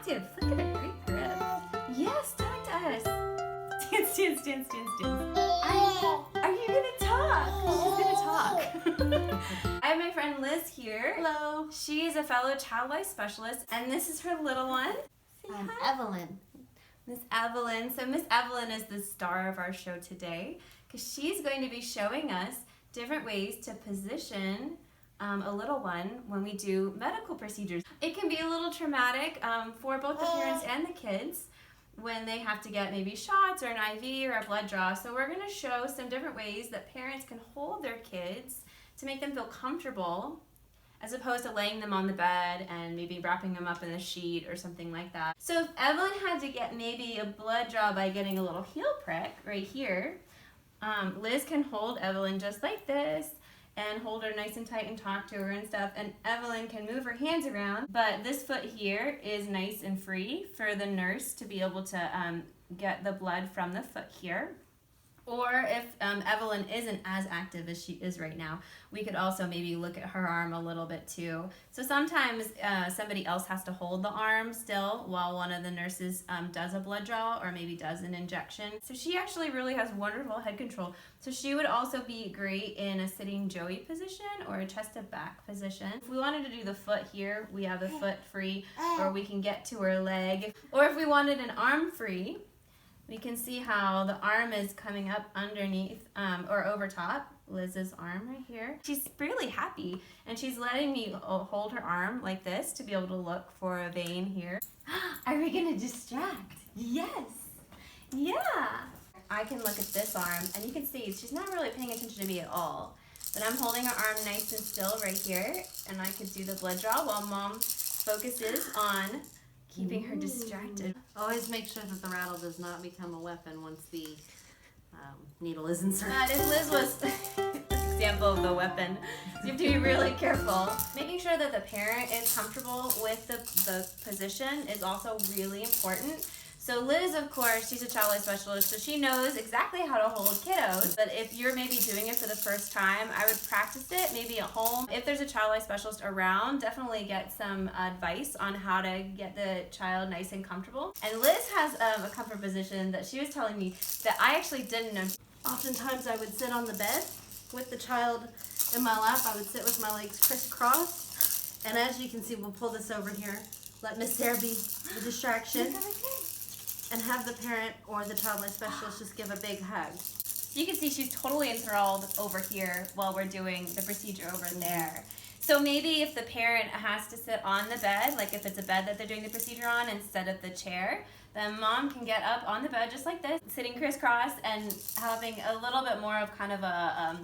active. Look at the great grip. Yes, talk to us. Dance. Are you gonna talk? She's gonna talk. I have my friend Liz here. Hello. She is a fellow child life specialist, and this is her little one. I'm Evelyn. Miss Evelyn. So Miss Evelyn is the star of our show today because she's going to be showing us different ways to position a little one when we do medical procedures. It can be a little traumatic for both the parents and the kids when they have to get maybe shots or an IV or a blood draw. So we're going to show some different ways that parents can hold their kids to make them feel comfortable as opposed to laying them on the bed and maybe wrapping them up in a sheet or something like that. So if Evelyn had to get maybe a blood draw by getting a little heel prick right here, Liz can hold Evelyn just like this and hold her nice and tight and talk to her and stuff, and Evelyn can move her hands around, but this foot here is nice and free for the nurse to be able to get the blood from the foot here. Or if Evelyn isn't as active as she is right now, we could also maybe look at her arm a little bit too. So sometimes somebody else has to hold the arm still while one of the nurses does a blood draw or maybe does an injection. So she actually really has wonderful head control. So she would also be great in a sitting joey position or a chest to back position. If we wanted to do the foot here, we have the foot free, or we can get to her leg. Or if we wanted an arm free, we can see how the arm is coming up underneath or over top Liz's arm right here. She's really happy, and she's letting me hold her arm like this to be able to look for a vein here. Are we gonna distract? Yes. Yeah. I can look at this arm, and you can see she's not really paying attention to me at all. But I'm holding her arm nice and still right here, and I could do the blood draw while Mom focuses on keeping her distracted. Always make sure that the rattle does not become a weapon once the needle is inserted. But if Liz was an example of the weapon, you have to be really careful. Making sure that the parent is comfortable with the position is also really important. So Liz, of course, she's a child life specialist, so she knows exactly how to hold kiddos. But if you're maybe doing it for the first time, I would practice it maybe at home. If there's a child life specialist around, definitely get some advice on how to get the child nice and comfortable. And Liz has a comfort position that she was telling me that I actually didn't know. Oftentimes I would sit on the bed with the child in my lap. I would sit with my legs crisscrossed. And as you can see, we'll pull this over here. Let Miss Sarah be the distraction. And have the parent or the child life specialist just give a big hug. So you can see she's totally enthralled over here while we're doing the procedure over there. So maybe if the parent has to sit on the bed, like if it's a bed that they're doing the procedure on instead of the chair, then Mom can get up on the bed just like this, sitting crisscross and having a little bit more of kind of a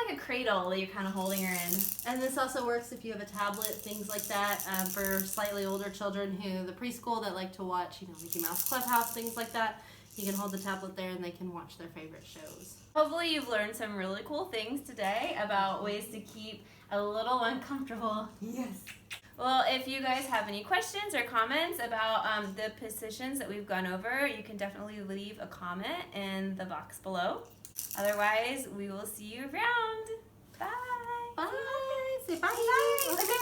like a cradle that you're kind of holding her in. And this also works if you have a tablet, things like that, for slightly older children the preschool that like to watch, Mickey Mouse Clubhouse, things like that. You can hold the tablet there and they can watch their favorite shows. Hopefully you've learned some really cool things today about ways to keep a little one comfortable. Yes. Well, if you guys have any questions or comments about the positions that we've gone over, you can definitely leave a comment in the box below. Otherwise, we will see you around. Bye. Bye. Say bye. Bye.